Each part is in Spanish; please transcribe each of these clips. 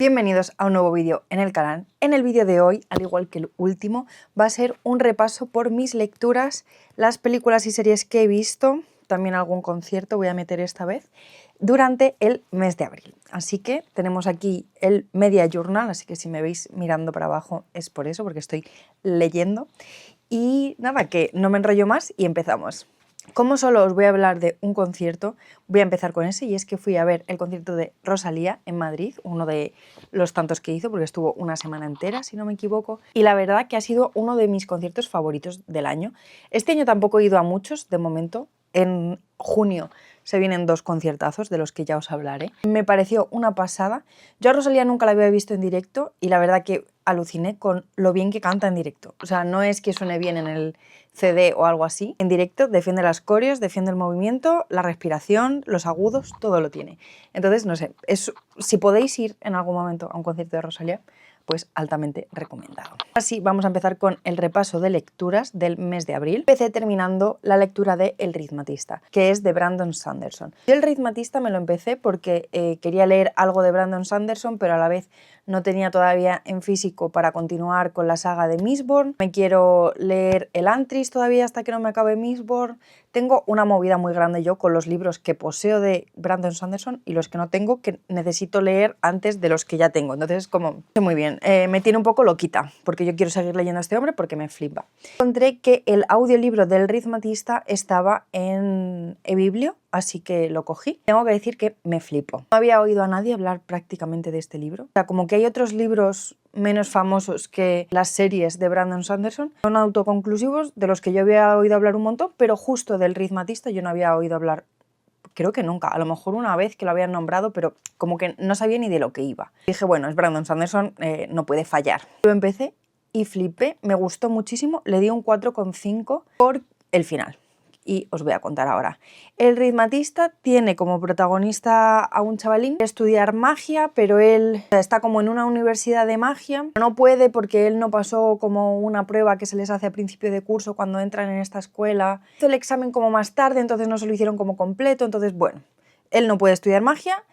Bienvenidos a un nuevo vídeo en el canal. En el vídeo de hoy, al igual que el último, va a ser un repaso por mis lecturas, las películas y series que he visto, también algún concierto voy a meter esta vez, durante el mes de abril. Así que tenemos aquí el Media Journal, así que si me veis mirando para abajo es por eso, porque estoy leyendo. Y nada, que no me enrollo más y empezamos. Como solo os voy a hablar de un concierto, voy a empezar con ese, y es que fui a ver el concierto de Rosalía en Madrid, uno de los tantos que hizo, porque estuvo una semana entera, si no me equivoco, y la verdad que ha sido uno de mis conciertos favoritos del año. Este año tampoco he ido a muchos, de momento. En junio se vienen dos conciertazos de los que ya os hablaré. Me pareció una pasada. Yo a Rosalía nunca la había visto en directo y la verdad que aluciné con lo bien que canta en directo. O sea, no es que suene bien en el CD o algo así. En directo defiende las coreos, defiende el movimiento, la respiración, los agudos, todo lo tiene. Entonces, no sé, si podéis ir en algún momento a un concierto de Rosalía, pues altamente recomendado. Así vamos a empezar con el repaso de lecturas del mes de abril. Empecé terminando la lectura de El ritmatista, que es de Brandon Sanderson. Yo El ritmatista me lo empecé porque quería leer algo de Brandon Sanderson, pero a la vez no tenía todavía en físico para continuar con la saga de Mistborn. Me quiero leer Elantris todavía hasta que no me acabe Mistborn. Tengo una movida muy grande yo con los libros que poseo de Brandon Sanderson y los que no tengo, que necesito leer antes de los que ya tengo. Entonces, como, muy bien, me tiene un poco loquita, porque yo quiero seguir leyendo a este hombre porque me flipa. Encontré que el audiolibro del ritmatista estaba en eBiblio, así que lo cogí. Tengo que decir que me flipo. No había oído a nadie hablar prácticamente de este libro. O sea, como que hay otros libros menos famosos que las series de Brandon Sanderson, son autoconclusivos, de los que yo había oído hablar un montón, pero justo del ritmatista yo no había oído hablar, creo que nunca, a lo mejor una vez que lo habían nombrado, pero como que no sabía ni de lo que iba. Dije, bueno, es Brandon Sanderson, no puede fallar. Lo empecé y flipé, me gustó muchísimo, le di un 4,5 por el final. Y os voy a contar ahora. El ritmatista tiene como protagonista a un chavalín que estudiar magia, pero él está como en una universidad de magia. No puede porque él no pasó como una prueba que se les hace a principio de curso cuando entran en esta escuela. Hizo el examen como más tarde, entonces no se lo hicieron como completo. Entonces, bueno, él no puede estudiar magia,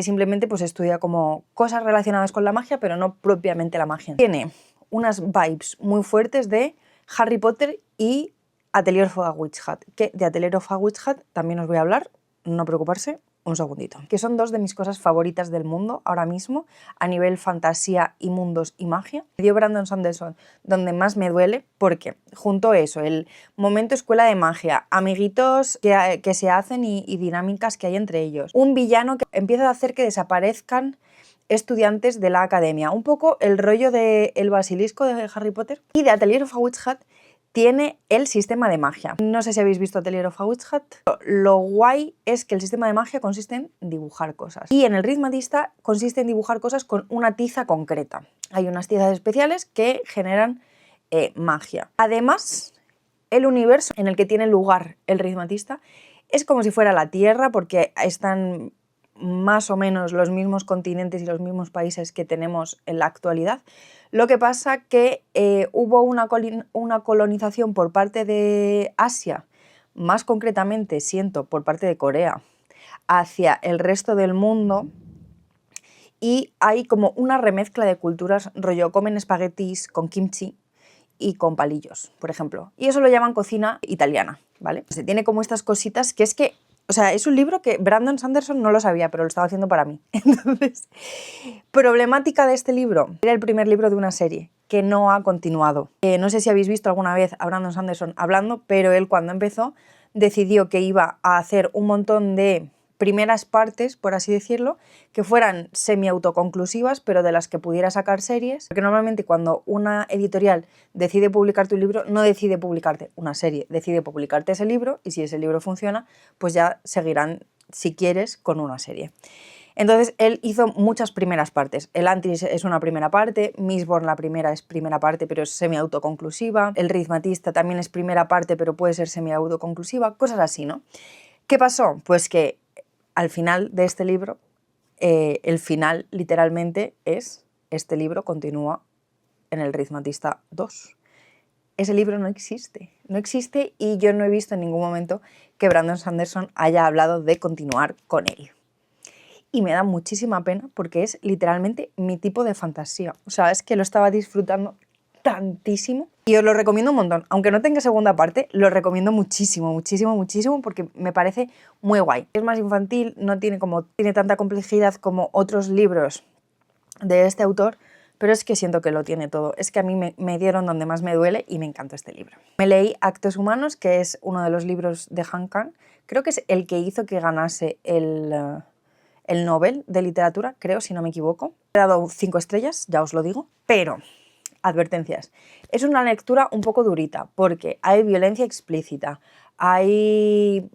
simplemente pues estudia como cosas relacionadas con la magia, pero no propiamente la magia. Tiene unas vibes muy fuertes de Harry Potter y Atelier of a Witch Hat, que de Atelier of a Witch Hat también os voy a hablar, no preocuparse, un segundito. Que son dos de mis cosas favoritas del mundo ahora mismo, a nivel fantasía y mundos y magia. Me dio Brandon Sanderson donde más me duele, porque junto a eso, el momento escuela de magia, amiguitos que se hacen y dinámicas que hay entre ellos, un villano que empieza a hacer que desaparezcan estudiantes de la academia, un poco el rollo del basilisco de Harry Potter, y de Atelier of a Witch Hat tiene el sistema de magia. No sé si habéis visto Atelier of a Witch Hat. Lo guay es que el sistema de magia consiste en dibujar cosas. Y en el ritmatista consiste en dibujar cosas con una tiza concreta. Hay unas tizas especiales que generan magia. Además, el universo en el que tiene lugar el ritmatista es como si fuera la Tierra, porque están más o menos los mismos continentes y los mismos países que tenemos en la actualidad. Lo que pasa que hubo una colonización por parte de Asia, más concretamente, siento, por parte de Corea, hacia el resto del mundo, y hay como una remezcla de culturas, rollo comen espaguetis con kimchi y con palillos, por ejemplo. Y eso lo llaman cocina italiana, ¿vale? Se tiene como estas cositas que es que, o sea, es un libro que Brandon Sanderson no lo sabía, pero lo estaba haciendo para mí. Entonces, problemática de este libro. Era el primer libro de una serie que no ha continuado. No sé si habéis visto alguna vez a Brandon Sanderson hablando, pero él cuando empezó decidió que iba a hacer un montón de primeras partes, por así decirlo, que fueran semi-autoconclusivas, pero de las que pudiera sacar series, porque normalmente cuando una editorial decide publicarte un libro, no decide publicarte una serie, decide publicarte ese libro, y si ese libro funciona, pues ya seguirán, si quieres, con una serie. Entonces él hizo muchas primeras partes. Elantris es una primera parte, Mistborn la primera es primera parte pero es semi-autoconclusiva, el ritmatista también es primera parte pero puede ser semi-autoconclusiva, cosas así, ¿no? ¿Qué pasó? Pues que al final de este libro, el final literalmente es, este libro continúa en el ritmatista 2. Ese libro no existe y yo no he visto en ningún momento que Brandon Sanderson haya hablado de continuar con él. y me da muchísima pena porque es literalmente mi tipo de fantasía. O sea, es que lo estaba disfrutando tantísimo y os lo recomiendo un montón. Aunque no tenga segunda parte, lo recomiendo muchísimo, muchísimo, muchísimo porque me parece muy guay. Es más infantil, no tiene tanta complejidad como otros libros de este autor, pero es que siento que lo tiene todo. Es que a mí me dieron donde más me duele y me encantó este libro. Me leí Actos Humanos, que es uno de los libros de Han Kang. Creo que es el que hizo que ganase el Nobel de literatura, creo, si no me equivoco. He dado 5 estrellas, ya os lo digo, pero advertencias. Es una lectura un poco durita porque hay violencia explícita, hay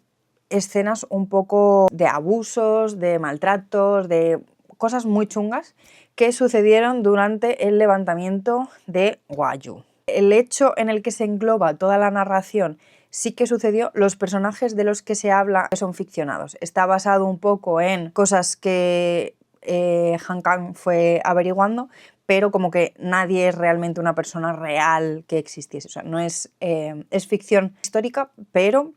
escenas un poco de abusos, de maltratos, de cosas muy chungas que sucedieron durante el levantamiento de Gwaju. El hecho en el que se engloba toda la narración sí que sucedió. Los personajes de los que se habla son ficcionados. Está basado un poco en cosas que Han Kang fue averiguando, pero como que nadie es realmente una persona real que existiese. O sea, no es, es ficción histórica, pero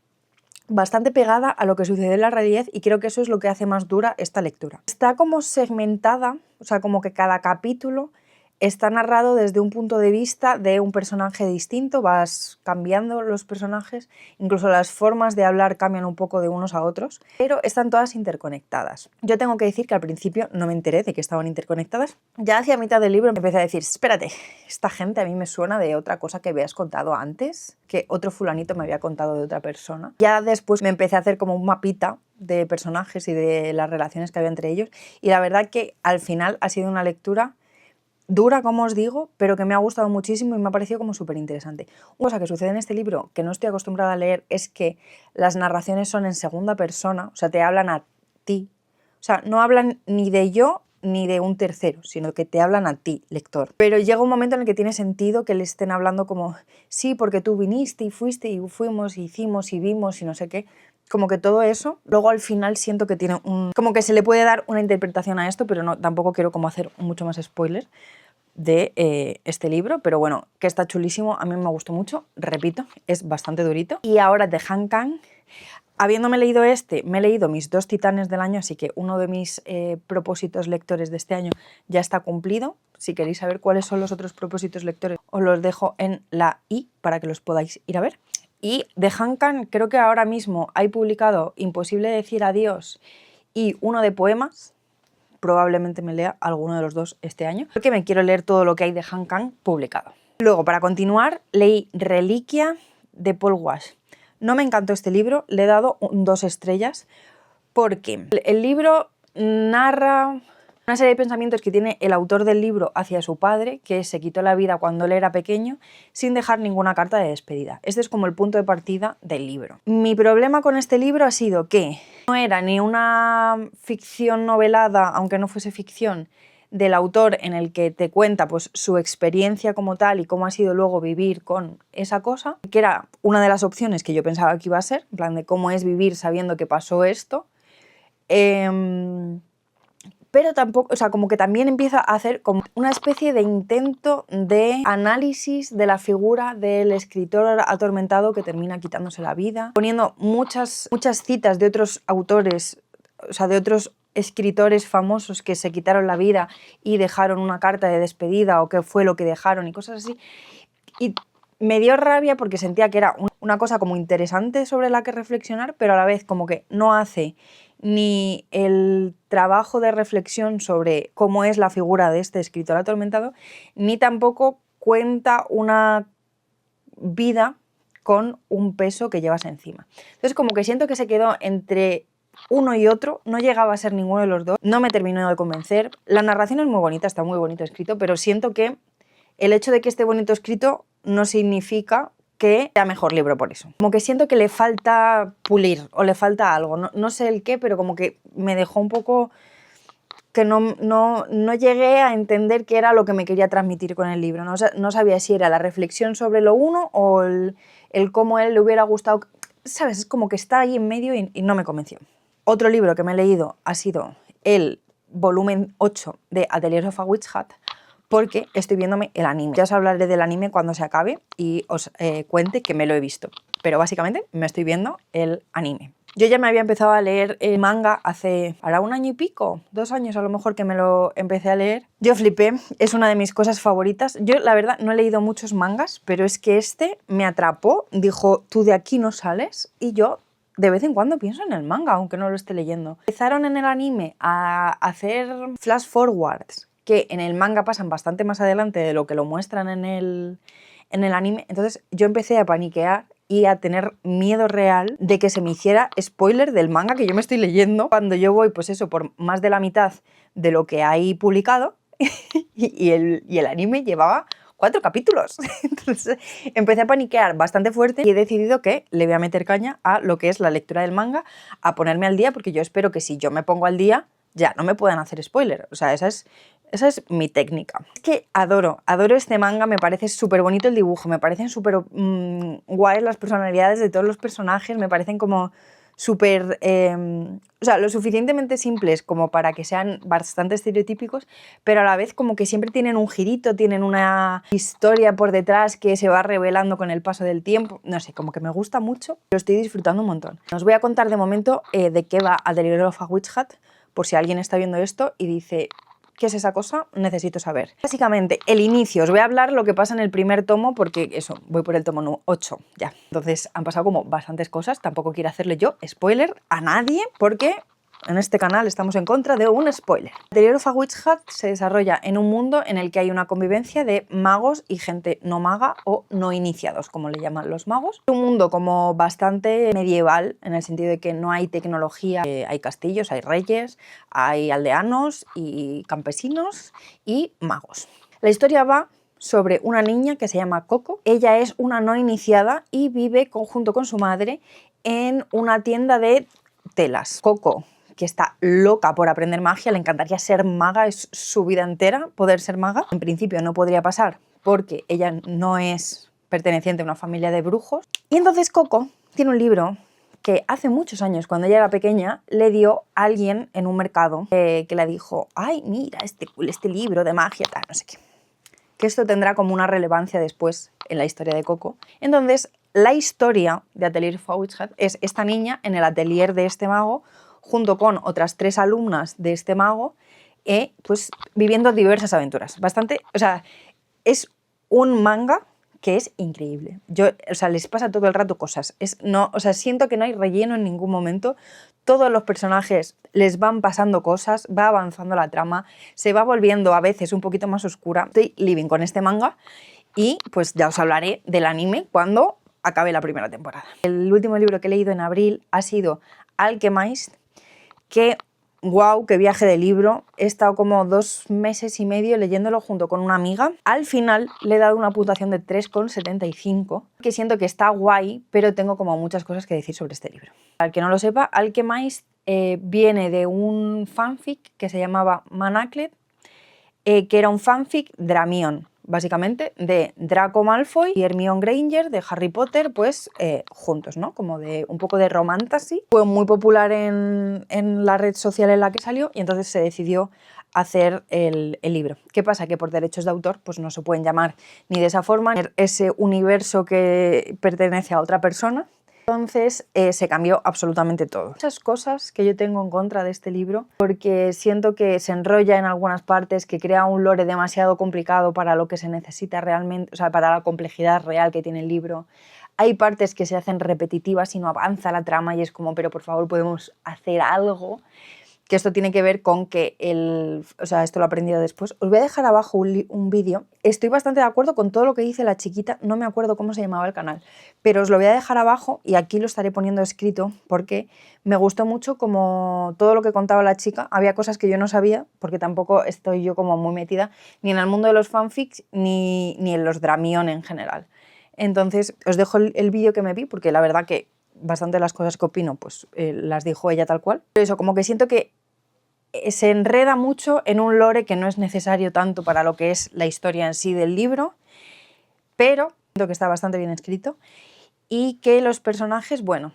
bastante pegada a lo que sucede en la realidad, y creo que eso es lo que hace más dura esta lectura. Está como segmentada, o sea, como que cada capítulo está narrado desde un punto de vista de un personaje distinto, vas cambiando los personajes, incluso las formas de hablar cambian un poco de unos a otros, pero están todas interconectadas. Yo tengo que decir que al principio no me enteré de que estaban interconectadas. Ya hacia mitad del libro empecé a decir, espérate, esta gente a mí me suena de otra cosa que habías contado antes, que otro fulanito me había contado de otra persona. Ya después me empecé a hacer como un mapita de personajes y de las relaciones que había entre ellos, y la verdad que al final ha sido una lectura dura, como os digo, pero que me ha gustado muchísimo y me ha parecido como súper interesante. Una cosa que sucede en este libro que no estoy acostumbrada a leer es que las narraciones son en segunda persona, o sea, te hablan a ti. O sea, no hablan ni de yo ni de un tercero, sino que te hablan a ti, lector. Pero llega un momento en el que tiene sentido que le estén hablando como, sí, porque tú viniste y fuiste y fuimos y hicimos y vimos y no sé qué. Como que todo eso, luego al final siento que tiene como que se le puede dar una interpretación a esto, pero no, tampoco quiero como hacer mucho más spoiler de este libro, pero bueno, que está chulísimo, a mí me gustó mucho, repito, es bastante durito. Y ahora de Han Kang, habiéndome leído este, me he leído mis 2 titanes del año, así que uno de mis propósitos lectores de este año ya está cumplido. Si queréis saber cuáles son los otros propósitos lectores, os los dejo en la i para que los podáis ir a ver. Y de Han Kang creo que ahora mismo hay publicado Imposible decir adiós y uno de poemas. Probablemente me lea alguno de los 2 este año, porque me quiero leer todo lo que hay de Han Kang publicado. Luego, para continuar, leí Reliquia de Paul Walsh. No me encantó este libro, le he dado 2 estrellas, porque el libro narra una serie de pensamientos que tiene el autor del libro hacia su padre, que se quitó la vida cuando él era pequeño, sin dejar ninguna carta de despedida. Este es como el punto de partida del libro. Mi problema con este libro ha sido que no era ni una ficción novelada, aunque no fuese ficción, del autor en el que te cuenta pues, su experiencia como tal y cómo ha sido luego vivir con esa cosa, que era una de las opciones que yo pensaba que iba a ser, en plan de cómo es vivir sabiendo que pasó esto. Pero tampoco, o sea, como que también empieza a hacer como una especie de intento de análisis de la figura del escritor atormentado que termina quitándose la vida, poniendo muchas citas de otros autores, o sea, de otros escritores famosos que se quitaron la vida y dejaron una carta de despedida o qué fue lo que dejaron y cosas así. Y me dio rabia porque sentía que era una cosa como interesante sobre la que reflexionar, pero a la vez como que no hace ni el trabajo de reflexión sobre cómo es la figura de este escritor atormentado, ni tampoco cuenta una vida con un peso que llevas encima. Entonces como que siento que se quedó entre uno y otro, no llegaba a ser ninguno de los dos, no me terminó de convencer. La narración es muy bonita, está muy bonito escrito, pero siento que el hecho de que esté bonito escrito no significa que sea mejor libro por eso. Como que siento que le falta pulir o le falta algo, no sé el qué, pero como que me dejó un poco que no llegué a entender qué era lo que me quería transmitir con el libro. No sabía si era la reflexión sobre lo uno o el cómo a él le hubiera gustado. ¿Sabes? Es como que está ahí en medio y no me convenció. Otro libro que me he leído ha sido el volumen 8 de Atelier of a Witch Hat, porque estoy viéndome el anime. Ya os hablaré del anime cuando se acabe y os cuente que me lo he visto. Pero básicamente me estoy viendo el anime. Yo ya me había empezado a leer el manga hace, ¿hará un año y pico? 2 años a lo mejor que me lo empecé a leer. Yo flipé, es una de mis cosas favoritas. Yo la verdad no he leído muchos mangas, pero es que este me atrapó, dijo, tú de aquí no sales, y yo de vez en cuando pienso en el manga, aunque no lo esté leyendo. Empezaron en el anime a hacer flash forwards, que en el manga pasan bastante más adelante de lo que lo muestran en el anime, entonces yo empecé a paniquear y a tener miedo real de que se me hiciera spoiler del manga que yo me estoy leyendo cuando yo voy, pues eso, por más de la mitad de lo que hay publicado y el anime llevaba 4 capítulos. Entonces empecé a paniquear bastante fuerte y he decidido que le voy a meter caña a lo que es la lectura del manga, a ponerme al día, porque yo espero que si yo me pongo al día ya no me puedan hacer spoiler. O sea, esa es mi técnica. Es que adoro este manga, me parece súper bonito el dibujo, me parecen súper guays las personalidades de todos los personajes, me parecen como súper, o sea, lo suficientemente simples como para que sean bastante estereotípicos, pero a la vez como que siempre tienen un girito, tienen una historia por detrás que se va revelando con el paso del tiempo. No sé, como que me gusta mucho, lo estoy disfrutando un montón. Os voy a contar de momento de qué va A Diary of a Witch Hat, por si alguien está viendo esto y dice, ¿qué es esa cosa? Necesito saber. Básicamente, el inicio. Os voy a hablar lo que pasa en el primer tomo, porque eso, voy por el tomo 8 ya. Entonces han pasado como bastantes cosas. Tampoco quiero hacerle yo spoiler a nadie, porque en este canal estamos en contra de un spoiler. The Diary of a Witch Hat se desarrolla en un mundo en el que hay una convivencia de magos y gente no maga o no iniciados, como le llaman los magos. Un mundo como bastante medieval, en el sentido de que no hay tecnología, hay castillos, hay reyes, hay aldeanos y campesinos y magos. La historia va sobre una niña que se llama Coco. Ella es una no iniciada y vive junto con su madre en una tienda de telas. Coco, que está loca por aprender magia, le encantaría ser maga, es su vida entera poder ser maga. En principio no podría pasar porque ella no es perteneciente a una familia de brujos. Y entonces Coco tiene un libro que hace muchos años, cuando ella era pequeña, le dio a alguien en un mercado que le dijo, ay, mira, este libro de magia, tal, no sé qué. Que esto tendrá como una relevancia después en la historia de Coco. Entonces, la historia de A Diary of a Witch Hat es esta niña en el atelier de este mago, junto con otras 3 alumnas de este mago, pues viviendo diversas aventuras. Bastante, o sea, es un manga que es increíble. O sea, les pasa todo el rato cosas. O sea, siento que no hay relleno en ningún momento. Todos los personajes les van pasando cosas, va avanzando la trama, se va volviendo a veces un poquito más oscura. Estoy living con este manga y pues ya os hablaré del anime cuando acabe la primera temporada. El último libro que he leído en abril ha sido Alchemist, que wow, qué viaje de libro. He estado como 2 meses y medio leyéndolo junto con una amiga. Al final le he dado una puntuación de 3,75, que siento que está guay, pero tengo como muchas cosas que decir sobre este libro. Al que no lo sepa, Alchemist viene de un fanfic que se llamaba Manaclet, que era un fanfic Dramión, básicamente, de Draco Malfoy y Hermione Granger de Harry Potter, pues juntos, ¿no? Como de un poco de romantasy. Fue muy popular en la red social en la que salió y entonces se decidió hacer el libro. ¿Qué pasa? Que por derechos de autor pues no se pueden llamar ni de esa forma, ese universo que pertenece a otra persona. Entonces se cambió absolutamente todo. Muchas cosas que yo tengo en contra de este libro, porque siento que se enrolla en algunas partes, que crea un lore demasiado complicado para lo que se necesita realmente, o sea, para la complejidad real que tiene el libro. Hay partes que se hacen repetitivas y no avanza la trama y es como, pero por favor podemos hacer algo. Que esto tiene que ver con que o sea, esto lo he aprendido después. Os voy a dejar abajo un vídeo. Estoy bastante de acuerdo con todo lo que dice la chiquita, no me acuerdo cómo se llamaba el canal, pero os lo voy a dejar abajo y aquí lo estaré poniendo escrito porque me gustó mucho como todo lo que contaba la chica. Había cosas que yo no sabía porque tampoco estoy yo como muy metida ni en el mundo de los fanfics ni en los Dramión en general. Entonces os dejo el vídeo que me vi porque la verdad que bastante de las cosas que opino pues las dijo ella tal cual. Pero eso, como que siento que se enreda mucho en un lore que no es necesario tanto para lo que es la historia en sí del libro, pero siento que está bastante bien escrito y que los personajes, bueno,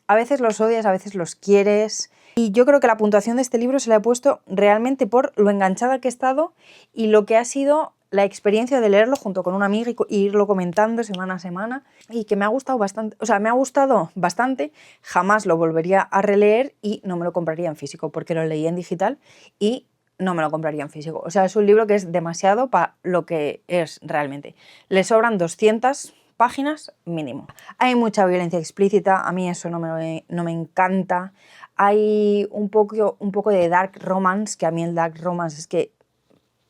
a veces los odias, a veces los quieres. Y yo creo que la puntuación de este libro se la he puesto realmente por lo enganchada que he estado y lo que ha sido la experiencia de leerlo junto con una amiga y irlo comentando semana a semana, y que me ha gustado bastante, o sea, me ha gustado bastante, jamás lo volvería a releer y no me lo compraría en físico, porque lo leí en digital y no me lo compraría en físico. O sea, es un libro que es demasiado para lo que es realmente. Le sobran 200 páginas mínimo. Hay mucha violencia explícita, a mí eso no me encanta. Hay un poco de dark romance, que a mí el dark romance es que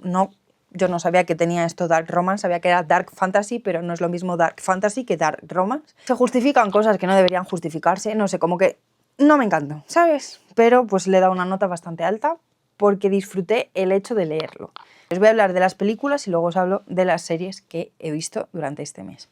no... Yo no sabía que tenía esto dark romance, sabía que era dark fantasy, pero no es lo mismo dark fantasy que dark romance. Se justifican cosas que no deberían justificarse, no sé, como que no me encantó, ¿sabes? Pero pues le he dado una nota bastante alta porque disfruté el hecho de leerlo. Os voy a hablar de las películas y luego os hablo de las series que he visto durante este mes.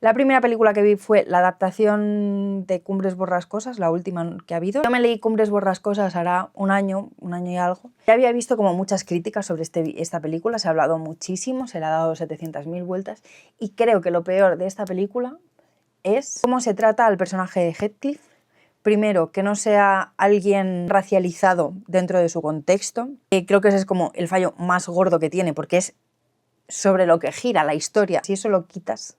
La primera película que vi fue la adaptación de Cumbres Borrascosas, la última que ha habido. Yo me leí Cumbres Borrascosas hará un año y algo. Ya había visto como muchas críticas sobre esta película, se ha hablado muchísimo, se le ha dado 700.000 vueltas, y creo que lo peor de esta película es cómo se trata al personaje de Heathcliff. Primero, que no sea alguien racializado dentro de su contexto. Creo que ese es como el fallo más gordo que tiene, porque es sobre lo que gira la historia. Si eso lo quitas,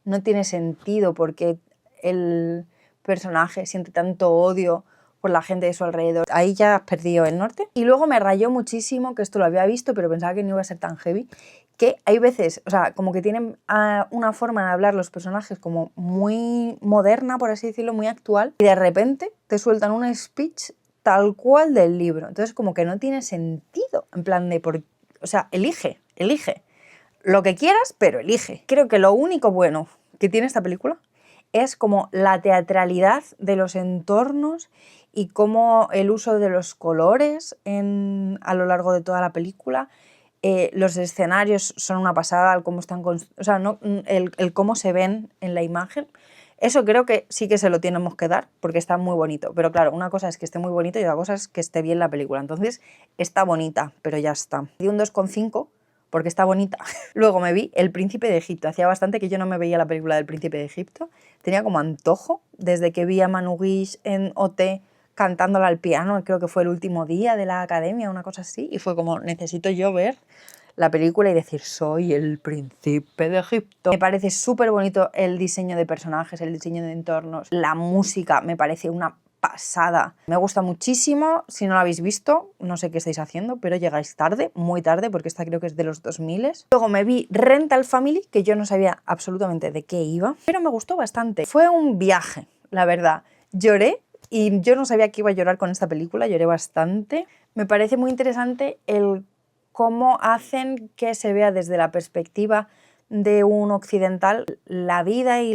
no tiene sentido porque el personaje siente tanto odio por la gente de su alrededor. Ahí ya has perdido el norte. Y luego me rayó muchísimo, que esto lo había visto, pero pensaba que no iba a ser tan heavy, que hay veces, o sea, como que tienen una forma de hablar los personajes como muy moderna, por así decirlo, muy actual, y de repente te sueltan un speech tal cual del libro. Entonces como que no tiene sentido, en plan de, o sea, elige lo que quieras, pero elige. Creo que lo único bueno que tiene esta película es como la teatralidad de los entornos y como el uso de los colores a lo largo de toda la película. Los escenarios son una pasada, el cómo están, o sea, no, el cómo se ven en la imagen. Eso creo que sí que se lo tenemos que dar, porque está muy bonito. Pero claro, una cosa es que esté muy bonito y otra cosa es que esté bien la película. Entonces, está bonita, pero ya está. Di un 2,5 porque está bonita. Luego me vi El Príncipe de Egipto. Hacía bastante que yo no me veía la película del Príncipe de Egipto. Tenía como antojo, desde que vi a Manu Guix en OT cantándola al piano, creo que fue el último día de la academia, una cosa así, y fue como, necesito yo ver la película y decir, soy el príncipe de Egipto. Me parece súper bonito el diseño de personajes, el diseño de entornos, la música me parece una pasada. Me gusta muchísimo. Si no la habéis visto, no sé qué estáis haciendo, pero llegáis tarde, muy tarde, porque esta creo que es de los 2000. Luego me vi Rental Family, que yo no sabía absolutamente de qué iba, pero me gustó bastante. Fue un viaje, la verdad. Lloré y yo no sabía que iba a llorar con esta película, lloré bastante. Me parece muy interesante el cómo hacen que se vea desde la perspectiva de un occidental la vida y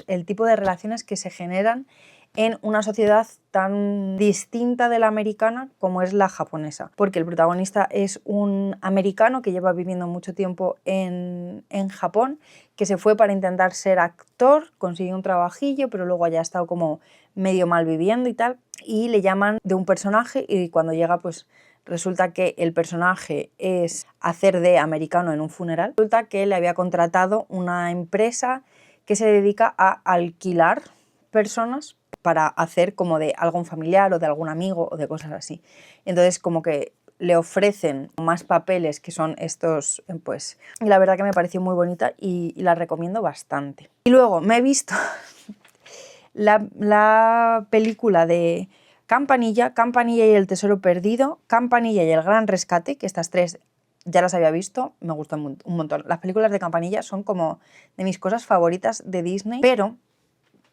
el tipo de relaciones que se generan en una sociedad tan distinta de la americana como es la japonesa. Porque el protagonista es un americano que lleva viviendo mucho tiempo en Japón, que se fue para intentar ser actor, consiguió un trabajillo, pero luego ya ha estado como medio mal viviendo y tal, y le llaman de un personaje y cuando llega pues resulta que el personaje es hacer de americano en un funeral. Resulta que le había contratado una empresa que se dedica a alquilar personas para hacer como de algún familiar o de algún amigo o de cosas así. Entonces como que le ofrecen más papeles que son estos, pues, y la verdad que me pareció muy bonita y la recomiendo bastante. Y luego me he visto la película de Campanilla, Campanilla y el tesoro perdido, Campanilla y el gran rescate, que estas tres ya las había visto, me gustan un montón. Las películas de Campanilla son como de mis cosas favoritas de Disney, pero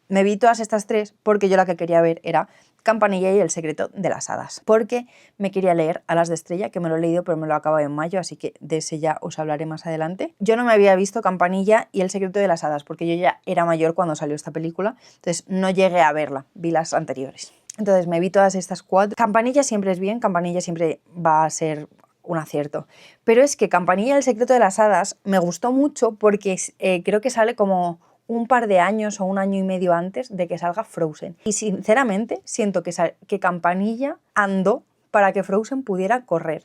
me vi todas estas tres porque yo la que quería ver era Campanilla y el secreto de las hadas, porque me quería leer Alas de Estrella, que me lo he leído pero me lo acabo en mayo, así que de ese ya os hablaré más adelante. Yo no me había visto Campanilla y el secreto de las hadas porque yo ya era mayor cuando salió esta película, entonces no llegué a verla, vi las anteriores. Entonces me vi todas estas cuatro. Campanilla siempre es bien, Campanilla siempre va a ser un acierto, pero es que Campanilla y el secreto de las hadas me gustó mucho porque creo que sale como un par de años o un año y medio antes de que salga Frozen. Y sinceramente siento que Campanilla andó para que Frozen pudiera correr.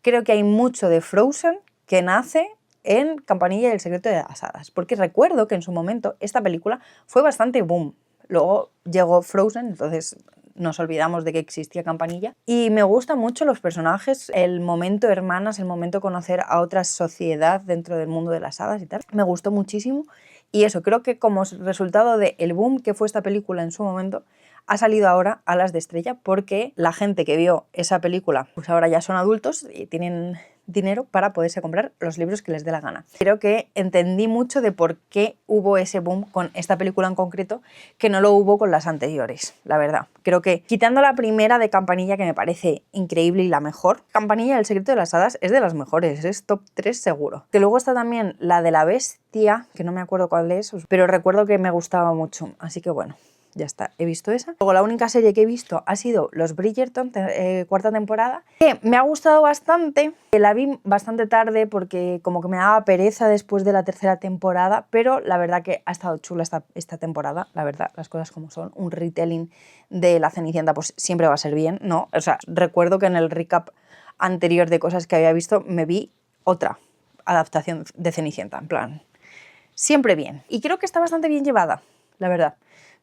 Creo que hay mucho de Frozen que nace en Campanilla y el secreto de las hadas, porque recuerdo que en su momento esta película fue bastante boom. Luego llegó Frozen, entonces nos olvidamos de que existía Campanilla. Y me gustan mucho los personajes, el momento hermanas, el momento conocer a otra sociedad dentro del mundo de las hadas y tal. Me gustó muchísimo. Y eso, creo que como resultado del boom que fue esta película en su momento, ha salido ahora Alas de Estrella, porque la gente que vio esa película, pues ahora ya son adultos y tienen dinero para poderse comprar los libros que les dé la gana. Creo que entendí mucho de por qué hubo ese boom con esta película en concreto, que no lo hubo con las anteriores, la verdad. Creo que, quitando la primera de Campanilla, que me parece increíble y la mejor, Campanilla, El secreto de las hadas, es de las mejores, es top 3 seguro. Que luego está también la de la bestia, que no me acuerdo cuál es, pero recuerdo que me gustaba mucho, así que bueno. Ya está, he visto esa. Luego la única serie que he visto ha sido Los Bridgerton, cuarta temporada, que me ha gustado bastante. La vi bastante tarde porque como que me daba pereza después de la tercera temporada, pero la verdad que ha estado chula esta temporada, la verdad, las cosas como son. Un retelling de La Cenicienta pues siempre va a ser bien, ¿no? O sea, recuerdo que en el recap anterior de cosas que había visto me vi otra adaptación de Cenicienta, en plan, siempre bien. Y creo que está bastante bien llevada, la verdad.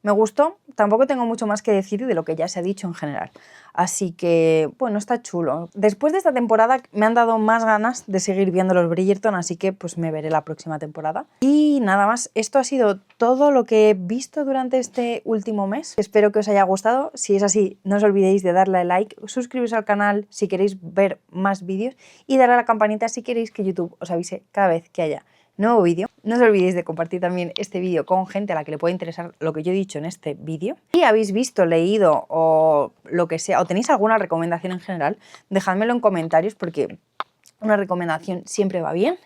Me gustó, tampoco tengo mucho más que decir de lo que ya se ha dicho en general. Así que, bueno, está chulo. Después de esta temporada me han dado más ganas de seguir viendo los Bridgerton, así que pues me veré la próxima temporada. Y nada más, esto ha sido todo lo que he visto durante este último mes. Espero que os haya gustado. Si es así, no os olvidéis de darle a like, suscribiros al canal si queréis ver más vídeos y darle a la campanita si queréis que YouTube os avise cada vez que haya nuevo vídeo. No os olvidéis de compartir también este vídeo con gente a la que le pueda interesar lo que yo he dicho en este vídeo. Si habéis visto, leído o lo que sea, o tenéis alguna recomendación en general, dejádmelo en comentarios porque una recomendación siempre va bien.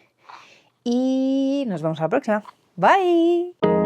Y nos vemos a la próxima. Bye.